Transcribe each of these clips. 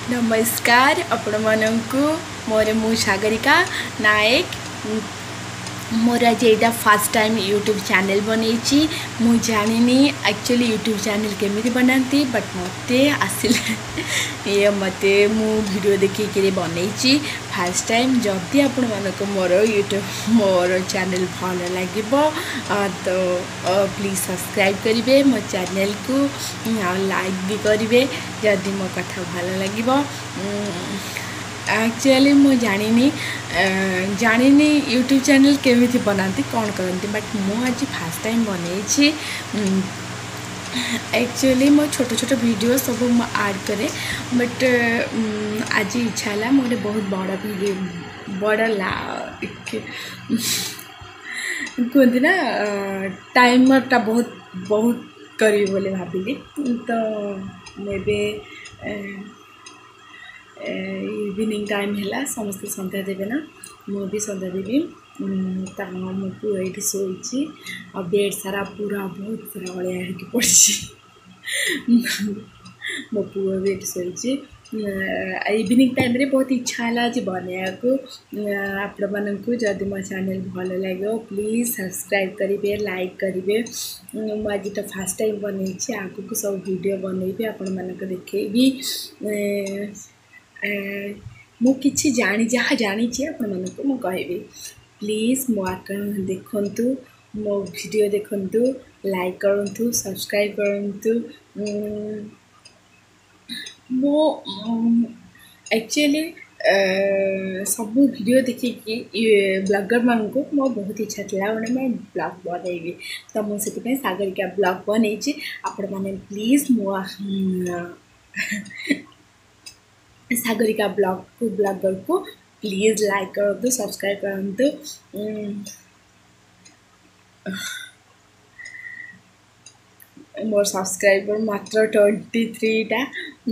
नमस्कार आपण मानकु मोर मु सागरिका नायक मोर आज यहाँ फर्स्ट टाइम यूट्यूब चैनल बनई मु जानी एक्चुअली यूट्यूब चैनल केमी बनाती बट मत आसिले ये मत मु वीडियो देखिक बनई फर्स्ट टाइम जदि आपण मानक मोर यूट्यूब मोर चैनल भल लगे तो प्लीज सब्सक्राइब करेंगे मो चैनल को लाइक भी करेंगे जदि मो कथा भल लगे एक्चुअली मु जानी यूट्यूब चैनल केमी बनाती कौन करती बट मु आज फर्स्ट टाइम बनई एक्चुअली मो छोट छोट वीडियो सब मु ऐड करे बट आज इच्छा है मोटे बहुत बड़ा वीडियो बड़ा कहते ना टाइमरटा बहुत बहुत करी बोले भाविली तो मुझे इवनिंग टाइम है समस्त सन्ध्या देवे ना मु भी सन्ध्या देवी मो पु ये शोची और बेड सारा पूरा बहुत सारा अलिया होगी पड़ी मो पु भी ये शोची इवनिंग टाइम रे बहुत इच्छा है आज बनया को आपण मानक जदि मो चैनल भल लगे प्लीज सब्सक्राइब करेंगे लाइक करेंगे मुझे तो फर्स्ट टाइम बनई आग को सब वीडियो बनईबी आपण मानक देखेबी मु किछि जानी जहाँ जानी आपण मानक मु कहबी प्लीज मो देखंतु मो वीडियो देखंतु लाइक करंतु सब्सक्राइब करंतु मो एक्चुअली सब वीडियो देखिकी ब्लॉगर मान को मो बहुत इच्छा था मैंने मैं ब्लॉग बनईबी तो मुझे सागरिका ब्लॉग बनई आपण मैंने प्लीज मो सागरिका ब्लॉगर को प्लीज लाइक करूँ सब्सक्राइब करूँ मोर सब्सक्राइबर मात्र 23टा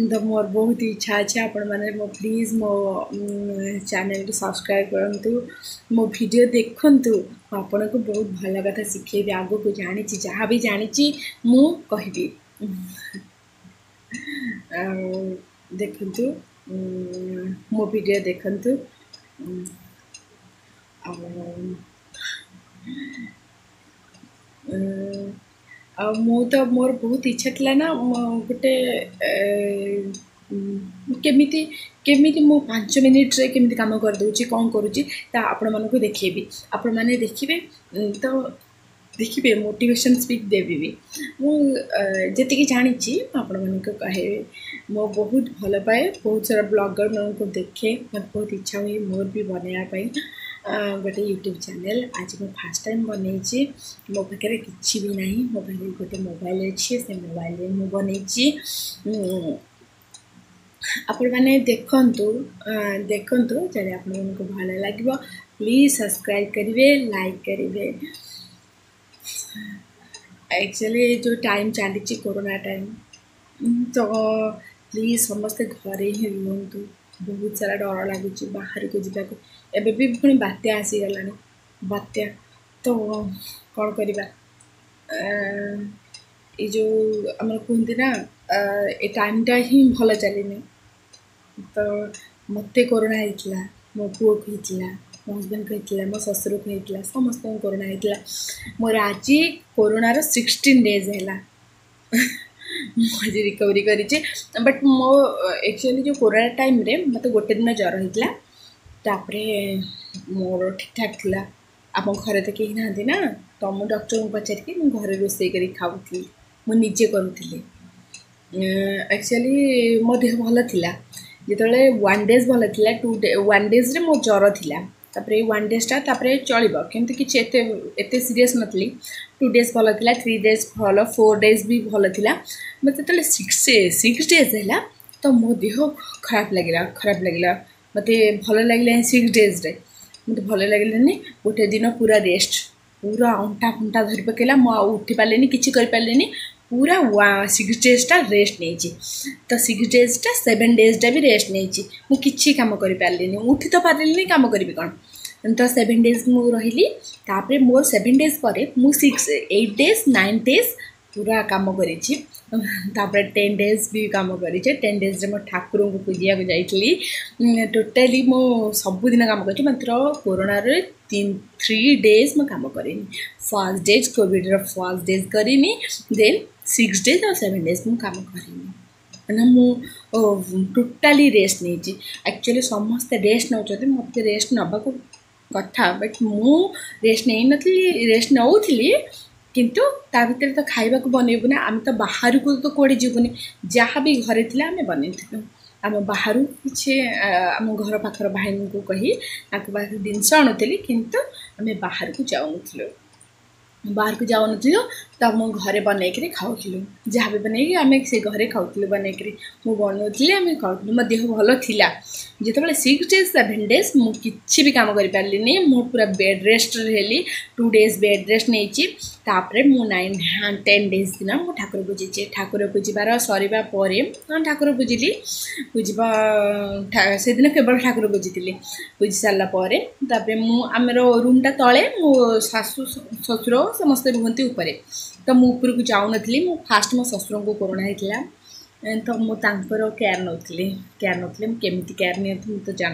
तो मोर बहुत इच्छा अच्छे आपण मैंने मो प्लीज मो चैनल को सब्सक्राइब करूँ मो वीडियो देखंतु आपण को बहुत भल कथा शिखेबी आग को जानी जहाँ भी जानी मु कहबी देखंतु मो वीडियो देखंतु मु तो मोर बहुत इच्छा थी ना गोटे केमिति केमिति मु 5 मिनिट रे केमिति काम कर दूची कौन करूची ता आपण मानको देखेबी आपण माने देखिबे तो देखिए मोटिवेशन स्पीच देवी भी मुझे जानी आपण मानक कहे मो बहुत भल पाए बहुत सारा ब्लॉगर मान को देखे मत बहुत इच्छा हुई मोर भी बनायापाई गोटे यूट्यूब चैनल आज मैं फर्स्ट टाइम बनई मो पाखे किसी भी ना मो पाखे गोटे मोबाइल अच्छे से मोबाइल में बनई आपण मैंने देखंतु देखंतु जब आपण मानक भल लगे प्लीज सब्सक्राइब करेंगे लाइक करेंगे एक्चुअली जो टाइम चली कोरोना टाइम तो प्लीज समस्ते घरे ही रुहतु बहुत सारा डर लगुच बाहर को जावाक एबे भी पुणी बात्या आसीगला बात्या तो कौन करवा ये जो आम कहते ना ये टाइमटा ही भल चलनी तो मत कोरोना होता मो पुओ को होता मो हजबैंड को होता मो ससुर को होता समस्त कोरोना होता मोर आज कोरोनार 16 डेज है मुझे रिकवरी करी बट मो एक्चुअली जो कोरोना टाइम रे मत गोटे दिन ज्वर होता तापरे मोर ठीक ठाक थिला आप घरे तो कहीं ना ना तो मु डॉक्टर को पचारिक घर रोसे कर खाऊली मुझे करूँगी एक्चुअली मो देह भल थिला जिते 1 डेज भल थिला 1 डेज रे मो ज्वर थिला तापरे 1 डेजटा तापरे चलिबो किंतु किछि एते सीरियस नथली 2 डेज भल थिला 3 डेज भल 4 डेज भी भल थिला मते तले 6 डेज हैला तो मो देह खराब लगिला मते भल लगिला 6 डेज रे मते भल लगिलानी गोटे दिन पूरा रेस्ट पूरा अंटा फंटा धरी पकेला मो उठी पालेनी किछि कर पालेनी पूरा 6 डेजटा रेस्ट नहीं तो 6 डेजटा 7 डेजटा भी रेस्ट नहीं मु किछि काम कर पारलिनी उठी तो पारलिनी काम करी कौन तो 7 डेज मु रही तापर मोर 7 डेज पर मु 8 डेज 9 डेज पूरा काम करी तापर 10 डेज भी काम करी 10 डेज मो ठाकुर को पूजा को जाइली टोटाली मो सबुदिन काम कर मात्र कोरोना रे 3 डेज मैं काम करें first days Covid first days करी देन 6 डेज और 7 डेज मु काम करें ना मु टोटाली रेस्ट नहीं एक्चुअली समस्ते रेस्ट नौ मत रेस्ट नवा कथा बट मु रेस्ट नहीं नी रेस्ट नौली किंतु ता भीतर तो खाइबा को बनैबु ना आम तो बाहर को तो कोड़े जीवनी जहाँ भी घरे थिला आम बनई आम बाहर किसी आम घर पाखर भाई को कही पाखे जिनस आणुली किंतु आम बाहर को जाऊन बाहर को जाऊन तो मो घरे बनईकि खाऊलु जहाँ भी बनई आम से घरे खाऊलु बनईकि मुझे बनौली आम खाऊलु मो देह भल था जिते 6 डेज 7 डेज मुझे भी काम करें मु पूरा बेड रेस्ट रही 2 डेज बेड रेस्ट नहीं तापरे मु 9-10 डेज दिन मु ठाकुर पूजी ठाकुर पूजार सरीबा ठाकुर पूजिली पूजा से दिन केवल ठाकुर पूजी पूजी सारापर आमर रूमटा तले मो शाशु शशुर समस्ते रुहति ऊपर तो मु ऊपर को जाऊन मु फास्ट मो शशुर को कोरोना होता तो मु तांकर केयर नौली केमती केयर नहीं तो जान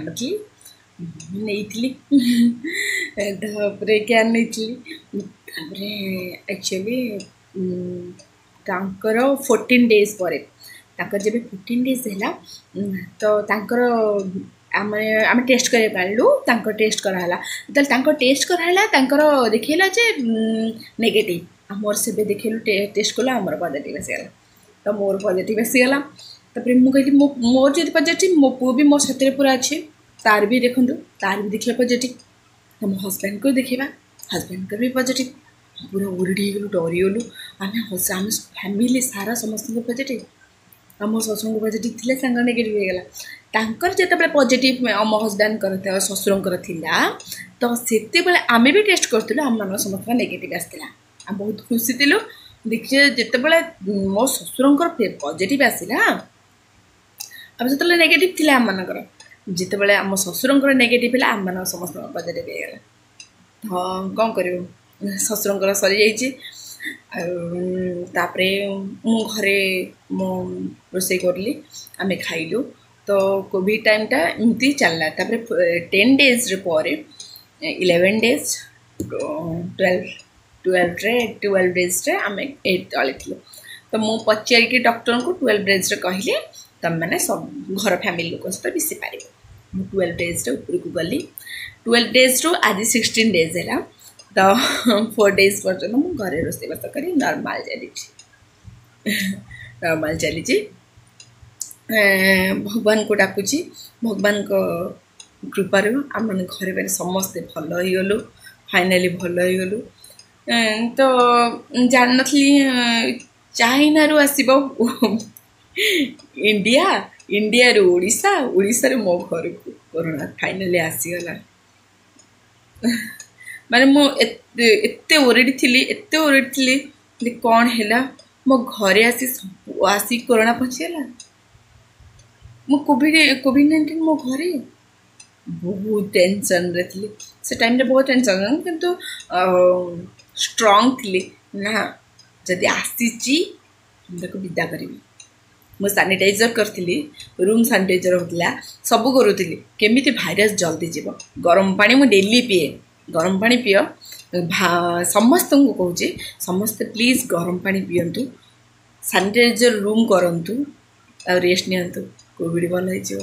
नहीं केयर नहीं एक्चुअली तांकर 14 डेज पर जब 14 डेज है तो तांकर आम टेस्ट कर टेस्ट कराला तो टेस्ट कराला देखला जे नेगेटिव आमर से देखलु टेस्ट कला आमर पॉजिटिव आसीगला तो मोर पॉजिटिव आसीगला मुझे मोर जो पॉजिटिव मो पु भी मो साथी पूरा अच्छे तार भी देखु तार भी देखला पॉजिटिव तो मो हस्बैंड को देखा हस्बैंड को भी पॉजिटिव पूरा उड़ी गलु डरीगलु आम फैमिली सारा समस्त पॉजिटिव आम शशुर को पॉजिटिव थे सांग नेगेटिव होगा तांकर जिते पॉजिटिव आम हस्बैंड कर शशुर तो से आम भी टेस्ट करूँ आम मान समस्त नेगेटिव आसाला आम बहुत खुशी थिलु देखिए जिते मो शशुर पॉजिटिव आसला अब जो नेगेटिव थी आम मानकर जिते आम शशुर नेगेटिव है आम मान समस्त पॉजिटिव होगा हाँ कौन कर शशुर सरी जापरे मु घरे मो रोसे करली आम खाइलु तो कोविड टाइम टा एमती चलला 10 डेज पर 11 डेज 12 डेज रे आम 8 तले थी तो मु पचारिकी डॉक्टर को 12 डेज रे कहले तुम मैंने सब घर फैमिली लोक सहित मिसी पार 12 डेज रे ऊपर को गली 12 डेज रु आज 16 डेज है तो 4 डेज पर्यटन मुझे घरे रोसईबास कर नॉर्मल चली भगवान को डाकुची भगवान को कृपार आम मैंने घरे बारे समस्ते भल हो फाइनाली भल हो तो जान नी चाइना रू आसब इंडिया रू ओडिशा ओडिशा रू मो घर को कोरोना फाइनाली आसीगला माने मो एते ओरिड थी कौन है मो घरे आसी कोरोना पहुँचीगला मो कोविड-19 मो घरे बहुत टेंशन रे थी से टाइम रे बहुत टेंशन किंतु स्ट्रांग थी ना जदि आसीची को विदा करी मो सानिटाइजर करी रूम सानिटाइजर होता सब करूली केमी भाइरस जल्दी जीव गरम पानी मु डेली पीए गरम पानी पिय समस्त को कहूँ समस्ते प्लीज गरम पानी पियंतु सानिटाइजर रूम करंतु आ रेस्ट नियंतु कोविड भल हो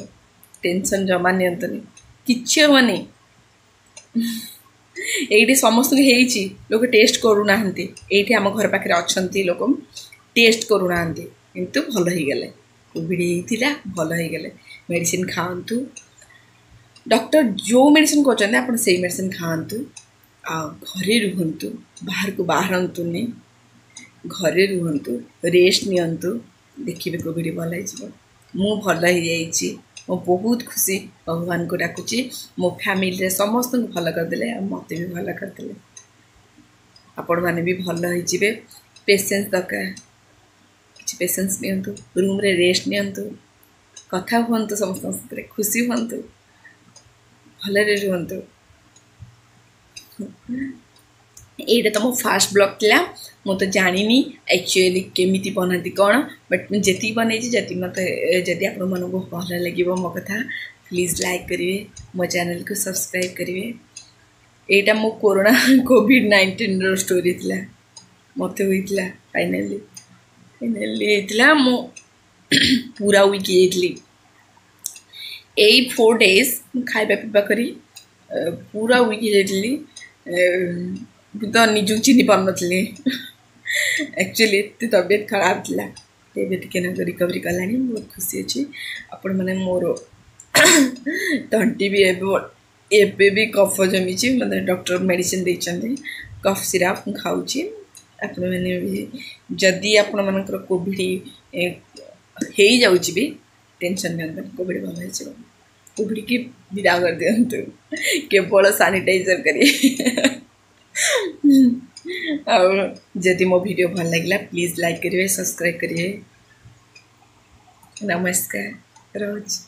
टेंशन जमा नियंतुनी किछि हेबनी एठी समस्त लोग टेस्ट करूना एठी आम घर पाखे अच्छा लोक टेस्ट करूना किंतु भल हो गले कोविड होता भल हो गले मेडिसिन खातु डॉक्टर जो मेडिसिन कहते आप से मेडिसिन खातु आ घरे रुहतु बाहर को बाहरतुनि घरे रुहतु रेस्ट नियंतु देखिए कोविड भल हो मु भल हो मो बहुत खुशी भगवान को डाकुची मो फैमिली समस्त को भल करदे मत भी भल करदे आपण मैंने भी भल हो पेसेंस दरकार कि पेसेंस नियंतु रूम रे रेस्ट नियंतु कथा हुंतु समस्त खुशी हुंतु भल रुहतु एटा तो मो फास्ट ब्लॉग थिला मो तो जानिनी एक्चुअली केमिति बनाती कौन बट जी बन जी मत जदि आप भल लगे मो कथा प्लीज लाइक करेंगे मो चैनल को सब्सक्राइब करेंगे। एटा मो कोरोना कोविड-19 रो स्टोरी थिला मत होइतिला फाइनली होइतिला मो पूरा वीक येतली 4 days खाइबा पीबा करी पूरा वीक येतली तो निजु चिन्ह पार नी एक्चुअली एत तबियत खराब थी टे रिकवरी कला बहुत खुशी अच्छी आपण मैंने मोर तंटी भी एबे भी कफ जमी मतलब डॉक्टर मेडिसिन देते कफ सिराप खाऊँ आपण मैंने भी जदि आपण मानकर कोविड हो जाऊँगी भी टेंशन नहीं कोविड भल हो कोविड की विदा कर दिंतु केवल सानिटाइजर करिए और जदि मो वीडियो भल लगे प्लीज लाइक करिए सब्सक्राइब करिए। नमस्कार रोज।